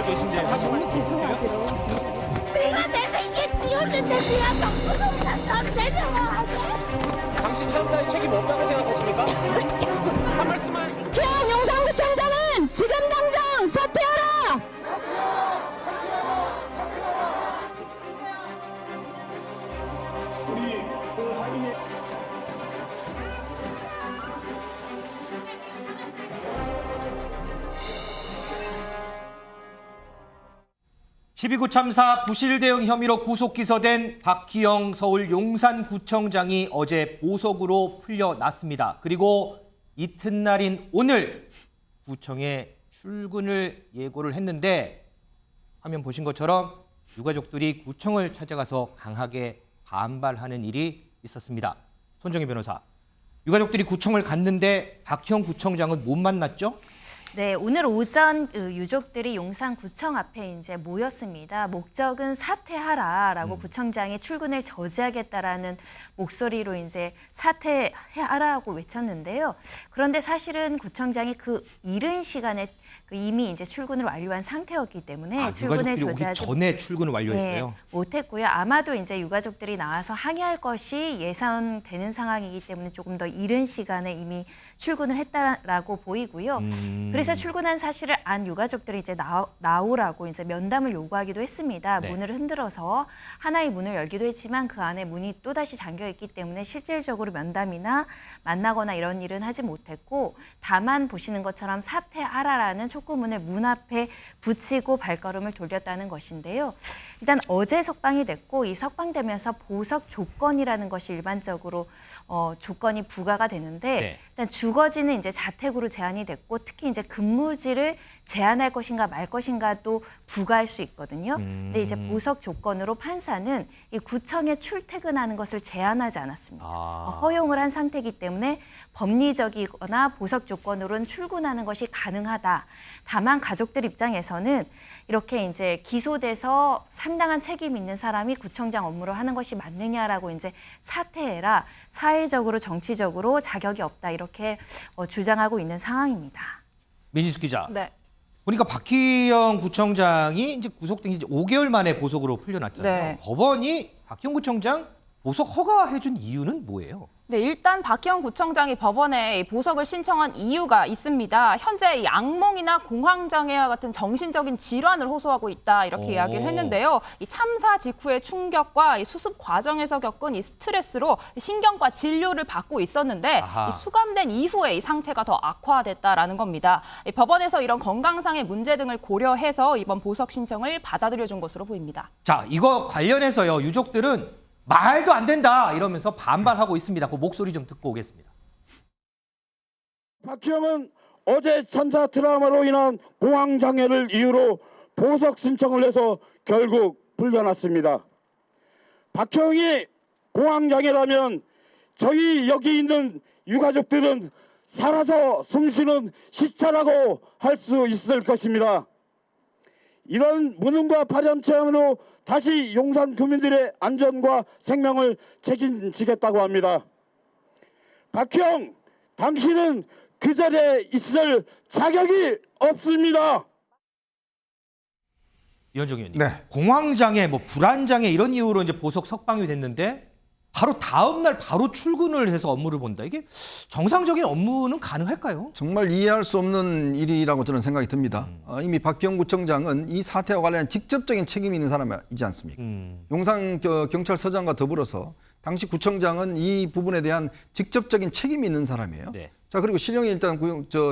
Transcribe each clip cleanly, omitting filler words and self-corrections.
계신데 하실 말씀 있으세요? 내가 내 생에 지었는데 네가 정부동산 제대로 하게? 당시 참사에 책임 없다고 생각하십니까? 한 말씀만. 태양 용산구청장은 지금 당장 사퇴하라! 12구 참사 부실 대응 혐의로 구속 기소된 박희영 서울 용산구청장이 어제 보석으로 풀려났습니다. 그리고 이튿날인 오늘 구청에 출근을 예고를 했는데 화면 보신 것처럼 유가족들이 구청을 찾아가서 강하게 반발하는 일이 있었습니다. 손정희 변호사, 유가족들이 구청을 갔는데 박희영 구청장은 못 만났죠? 네, 오늘 오전 유족들이 용산구청 앞에 이제 모였습니다. 목적은 사퇴하라라고 구청장이 출근을 저지하겠다라는 목소리로 이제 사퇴하라고 외쳤는데요. 그런데 사실은 구청장이 그 이른 시간에 이미 이제 출근을 완료한 상태였기 때문에 출근을 유가족들이 저지하지 오기 전에 출근을 완료했어요. 네, 못했고요. 아마도 이제 유가족들이 나와서 항의할 것이 예상되는 상황이기 때문에 조금 더 이른 시간에 이미 출근을 했다라고 보이고요. 그래서 출근한 사실을 안 유가족들이 이제 나오라고 이제 면담을 요구하기도 했습니다. 네. 문을 흔들어서 하나의 문을 열기도 했지만 그 안에 문이 또다시 잠겨 있기 때문에 실질적으로 면담이나 만나거나 이런 일은 하지 못했고, 다만 보시는 것처럼 사퇴하라라는 촉구문을 문 앞에 붙이고 발걸음을 돌렸다는 것인데요. 일단 어제 석방이 됐고, 이 석방되면서 보석 조건이라는 것이 일반적으로 조건이 부과가 되는데, 네. 일단 주거지는 이제 자택으로 제한이 됐고, 특히 이제 근무지를 제한할 것인가 말 것인가도 부과할 수 있거든요. 근데 이제 보석 조건으로 판사는 이 구청에 출퇴근하는 것을 제한하지 않았습니다. 허용을 한 상태이기 때문에 법리적이거나 보석 조건으로는 출근하는 것이 가능하다. 다만 가족들 입장에서는 이렇게 이제 기소돼서 상당한 책임 있는 사람이 구청장 업무를 하는 것이 맞느냐라고 이제 사퇴해라, 사회적으로 정치적으로 자격이 없다, 이렇게 주장하고 있는 상황입니다. 민지수 기자. 네. 보니까 박희영 구청장이 이제 구속된 지 5개월 만에 보석으로 풀려났잖아요. 네. 법원이 박희영 구청장 보석 허가해준 이유는 뭐예요? 네, 일단 박희영 구청장이 법원에 이 보석을 신청한 이유가 있습니다. 현재 이 악몽이나 공황장애와 같은 정신적인 질환을 호소하고 있다, 이렇게 이야기를 했는데요. 이 참사 직후의 충격과 이 수습 과정에서 겪은 이 스트레스로 신경과 진료를 받고 있었는데 이 수감된 이후에 이 상태가 더 악화됐다라는 겁니다. 이 법원에서 이런 건강상의 문제 등을 고려해서 이번 보석 신청을 받아들여준 것으로 보입니다. 자, 이거 관련해서요, 유족들은 말도 안 된다 이러면서 반발하고 있습니다. 그 목소리 좀 듣고 오겠습니다. 박희영은 어제 참사 트라우마로 인한 공황장애를 이유로 보석 신청을 해서 결국 풀려났습니다. 박희영이 공황장애라면 저희 여기 있는 유가족들은 살아서 숨쉬는 시체라고 할 수 있을 것입니다. 이런 무능과 파렴치함으로 다시 용산 구민들의 안전과 생명을 책임지겠다고 합니다. 박희영, 당신은 그 자리에 있을 자격이 없습니다. 이현정 의원님, 네. 공황장애, 뭐 불안장애 이런 이유로 이제 보석 석방이 됐는데 바로 다음 날 바로 출근을 해서 업무를 본다. 이게 정상적인 업무는 가능할까요? 정말 이해할 수 없는 일이라고 저는 생각이 듭니다. 이미 박희영 구청장은 이 사태와 관련한 직접적인 책임이 있는 사람이지 않습니까? 용산 경찰서장과 더불어서 당시 구청장은 이 부분에 대한 직접적인 책임이 있는 사람이에요. 네. 자, 그리고 실형이 일단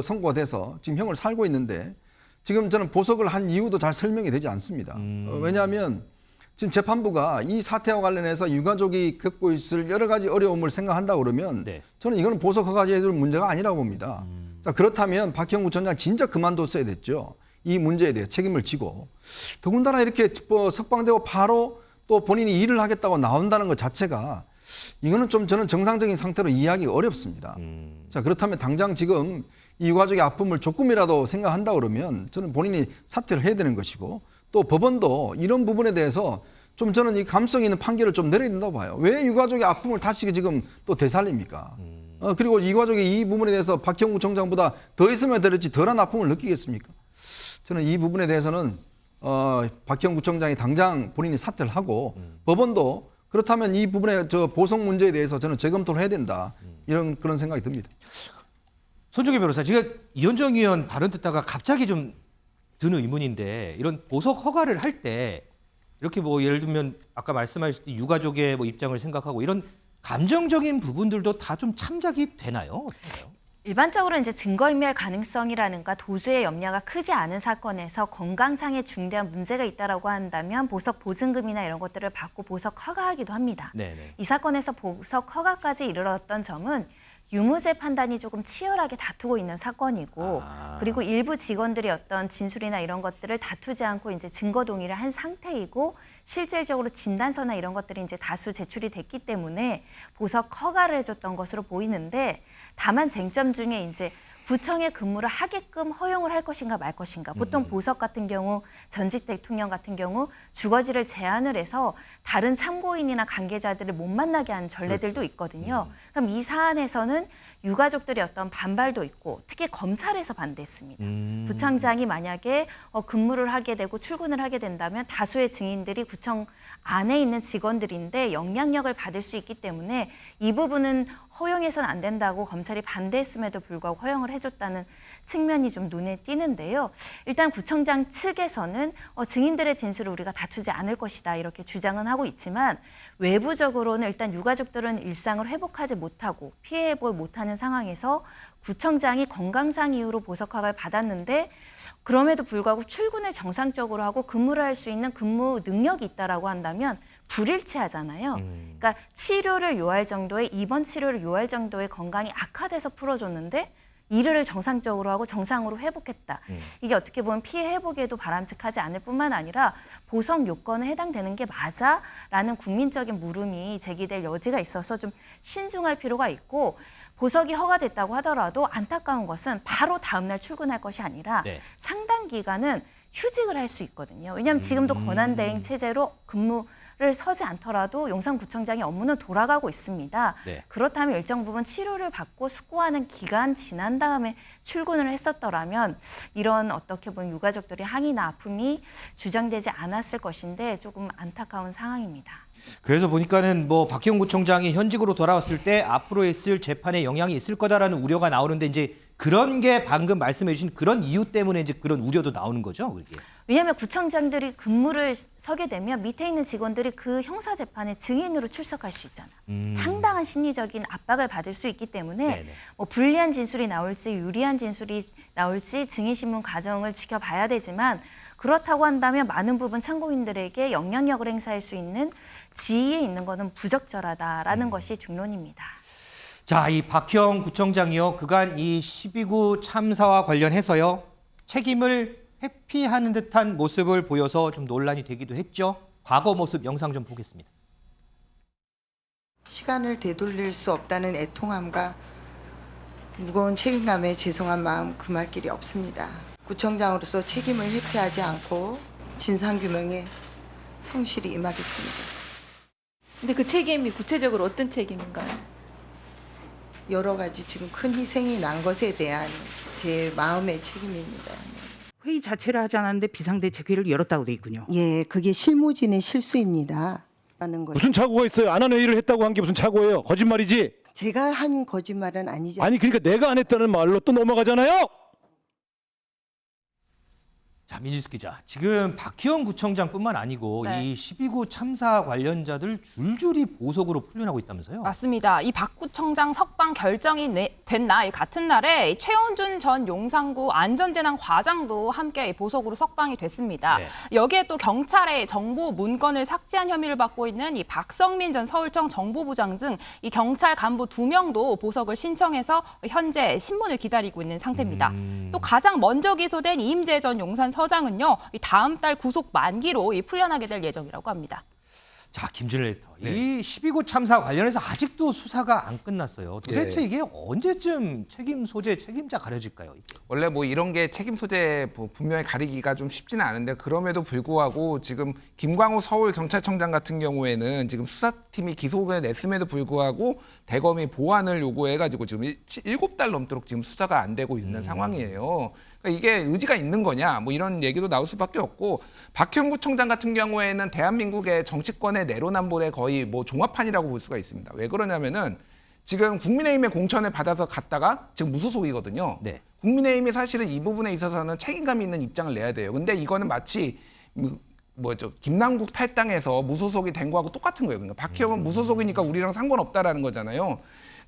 선고가 돼서 지금 형을 살고 있는데 지금 저는 보석을 한 이유도 잘 설명이 되지 않습니다. 왜냐하면 지금 재판부가 이 사태와 관련해서 유가족이 겪고 있을 여러 가지 어려움을 생각한다 그러면 네. 저는 이거는 보석 허가제에 될 문제가 아니라고 봅니다. 자, 그렇다면 박희영 구청장 진짜 그만뒀어야 됐죠. 이 문제에 대해 책임을 지고, 더군다나 이렇게 석방되고 바로 또 본인이 일을 하겠다고 나온다는 것 자체가 이거는 좀 저는 정상적인 상태로 이해하기 어렵습니다. 자, 그렇다면 당장 지금 이 유가족의 아픔을 조금이라도 생각한다 그러면 저는 본인이 사퇴를 해야 되는 것이고, 또 법원도 이런 부분에 대해서 좀 저는 이 감성 있는 판결을 좀 내려야 된다고 봐요. 왜 유가족의 아픔을 다시 지금 또 되살립니까? 그리고 이 유가족이 이 부분에 대해서 박희영 구청장보다 더 있으면 되겠지 덜한 아픔을 느끼겠습니까? 저는 이 부분에 대해서는 박형 구청장이 당장 본인이 사퇴를 하고 법원도 그렇다면 이 부분에 저 보석 문제에 대해서 저는 재검토를 해야 된다. 이런 그런 생각이 듭니다. 손정혜 변호사, 제가 이현정 의원 발언 듣다가 갑자기 좀 드는 의문인데 이런 보석 허가를 할 때 이렇게 뭐 예를 들면 아까 말씀하셨듯이 유가족의 뭐 입장을 생각하고 이런 감정적인 부분들도 다 좀 참작이 되나요? 어때요? 일반적으로 이제 증거인멸 가능성이라든가 도주의 염려가 크지 않은 사건에서 건강상의 중대한 문제가 있다라고 한다면 보석 보증금이나 이런 것들을 받고 보석 허가하기도 합니다. 네네. 이 사건에서 보석 허가까지 이르렀던 점은 유무죄 판단이 조금 치열하게 다투고 있는 사건이고 그리고 일부 직원들이 어떤 진술이나 이런 것들을 다투지 않고 이제 증거 동의를 한 상태이고 실질적으로 진단서나 이런 것들이 이제 다수 제출이 됐기 때문에 보석 허가를 해줬던 것으로 보이는데 다만 쟁점 중에 이제 구청에 근무를 하게끔 허용을 할 것인가 말 것인가. 보통 보석 같은 경우 전직 대통령 같은 경우 주거지를 제한을 해서 다른 참고인이나 관계자들을 못 만나게 하는 전례들도 있거든요. 그럼 이 사안에서는 유가족들의 어떤 반발도 있고 특히 검찰에서 반대했습니다. 구청장이 만약에 근무를 하게 되고 출근을 하게 된다면 다수의 증인들이 구청 안에 있는 직원들인데 영향력을 받을 수 있기 때문에 이 부분은 허용해서는 안 된다고 검찰이 반대했음에도 불구하고 허용을 해줬다는 측면이 좀 눈에 띄는데요. 일단 구청장 측에서는 증인들의 진술을 우리가 다투지 않을 것이다 이렇게 주장은 하고 있지만 외부적으로는 일단 유가족들은 일상을 회복하지 못하고 피해 회복을 못하는 상황에서 구청장이 건강상 이유로 보석 허가를 받았는데 그럼에도 불구하고 출근을 정상적으로 하고 근무를 할 수 있는 근무 능력이 있다라고 한다면 불일치하잖아요. 그러니까 치료를 요할 정도의 입원 치료를 요할 정도의 건강이 악화돼서 풀어줬는데 일을 정상적으로 하고 정상으로 회복했다. 이게 어떻게 보면 피해 회복에도 바람직하지 않을 뿐만 아니라 보석 요건에 해당되는 게 맞아라는 국민적인 물음이 제기될 여지가 있어서 좀 신중할 필요가 있고 보석이 허가됐다고 하더라도 안타까운 것은 바로 다음 날 출근할 것이 아니라 네. 상당 기간은 휴직을 할 수 있거든요. 왜냐하면 지금도 권한대행 체제로 근무를 서지 않더라도 용산구청장의 업무는 돌아가고 있습니다. 네. 그렇다면 일정 부분 치료를 받고 숙고하는 기간 지난 다음에 출근을 했었더라면 이런 어떻게 보면 유가족들의 항의나 아픔이 주장되지 않았을 것인데 조금 안타까운 상황입니다. 그래서 보니까는 뭐 박형 구청장이 현직으로 돌아왔을 때 앞으로 있을 재판에 영향이 있을 거다라는 우려가 나오는데 이제 그런 게 방금 말씀해 주신 그런 이유 때문에 이제 그런 우려도 나오는 거죠, 그게. 왜냐하면 구청장들이 근무를 서게 되면 밑에 있는 직원들이 그 형사재판에 증인으로 출석할 수 있잖아. 상당한 심리적인 압박을 받을 수 있기 때문에 네네. 뭐 불리한 진술이 나올지 유리한 진술이 나올지 증인신문 과정을 지켜봐야 되지만 그렇다고 한다면 많은 부분 참고인들에게 영향력을 행사할 수 있는 지위에 있는 것은 부적절하다라는 것이 중론입니다. 자, 이 박형 구청장이요. 그간 이 12구 참사와 관련해서요. 책임을 회피하는 듯한 모습을 보여서 좀 논란이 되기도 했죠. 과거 모습 영상 좀 보겠습니다. 시간을 되돌릴 수 없다는 애통함과 무거운 책임감에 죄송한 마음 금할 길이 없습니다. 구청장으로서 책임을 회피하지 않고 진상규명에 성실히 임하겠습니다. 근데 그 책임이 구체적으로 어떤 책임인가요? 여러 가지 지금 큰 희생이 난 것에 대한 제 마음의 책임입니다. 회의 자체를 하지 않았는데 비상대책회의를 열었다고 돼 있군요. 예, 그게 실무진의 실수입니다. 라는 거. 무슨 착오가 있어요? 안 한 회의를 했다고 한 게 무슨 착오예요? 거짓말이지? 제가 한 거짓말은 아니지. 아니 그러니까 내가 안 했다는 말로 또 넘어가잖아요? 자, 민지수 기자. 지금 박형 구청장뿐만 아니고 네. 이 12구 참사 관련자들 줄줄이 보석으로 풀려나고 있다면서요? 맞습니다. 이 박 구청장 석방 결정이 된 날 같은 날에 최원준 전 용산구 안전재난 과장도 함께 보석으로 석방이 됐습니다. 네. 여기에 또 경찰의 정보 문건을 삭제한 혐의를 받고 있는 이 박성민 전 서울청 정보부장 등 이 경찰 간부 2명도 보석을 신청해서 현재 신문을 기다리고 있는 상태입니다. 또 가장 먼저 기소된 이임재 전 용산 서장은요, 이 다음 달 구속 만기로 풀려나게 될 예정이라고 합니다. 자, 김준일 에디터. 이 12구 참사 관련해서 아직도 수사가 안 끝났어요. 도대체 예. 이게 언제쯤 책임 소재, 책임자 가려질까요? 이게? 원래 뭐 이런 게 책임 소재 뭐 분명히 가리기가 좀 쉽지는 않은데 그럼에도 불구하고 지금 김광호 서울경찰청장 같은 경우에는 지금 수사팀이 기소를 냈음에도 불구하고 대검이 보완을 요구해가지고 지금 7달 넘도록 지금 수사가 안 되고 있는 상황이에요. 그러니까 이게 의지가 있는 거냐 뭐 이런 얘기도 나올 수밖에 없고 박형구 청장 같은 경우에는 대한민국의 정치권의 내로남불의 거의 뭐 종합판이라고 볼 수가 있습니다. 왜 그러냐면은 지금 국민의힘의 공천을 받아서 갔다가 지금 무소속이거든요. 네. 국민의힘이 사실은 이 부분에 있어서는 책임감 있는 입장을 내야 돼요. 근데 이거는 마치 김남국 탈당해서 무소속이 된 거하고 똑같은 거예요. 그러니까 박형은 무소속이니까 우리랑 상관없다라는 거잖아요.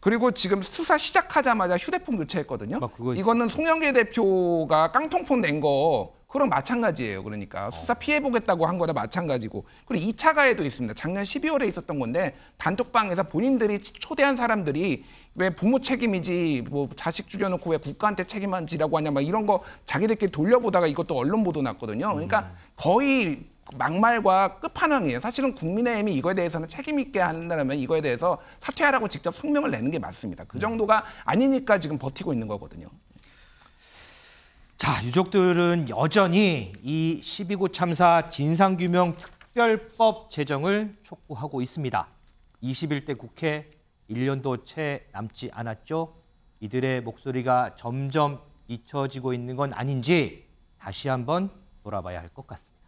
그리고 지금 수사 시작하자마자 휴대폰 교체했거든요. 이거는 송영길 대표가 깡통폰 낸 거 그랑 마찬가지예요. 그러니까 수사 피해보겠다고 한 거나 마찬가지고. 그리고 2차 가해도 있습니다. 작년 12월에 있었던 건데 단톡방에서 본인들이 초대한 사람들이 왜 부모 책임이지 뭐 자식 죽여놓고 왜 국가한테 책임만 지라고 하냐 막 이런 거 자기들끼리 돌려보다가 이것도 언론 보도 났거든요. 그러니까 거의 막말과 끝판왕이에요. 사실은 국민의힘이 이거에 대해서는 책임 있게 한다면 이거에 대해서 사퇴하라고 직접 성명을 내는 게 맞습니다. 그 정도가 아니니까 지금 버티고 있는 거거든요. 자, 유족들은 여전히 이 12구 참사 진상규명 특별법 제정을 촉구하고 있습니다. 21대 국회 1년도 채 남지 않았죠. 이들의 목소리가 점점 잊혀지고 있는 건 아닌지 다시 한번 돌아봐야 할 것 같습니다.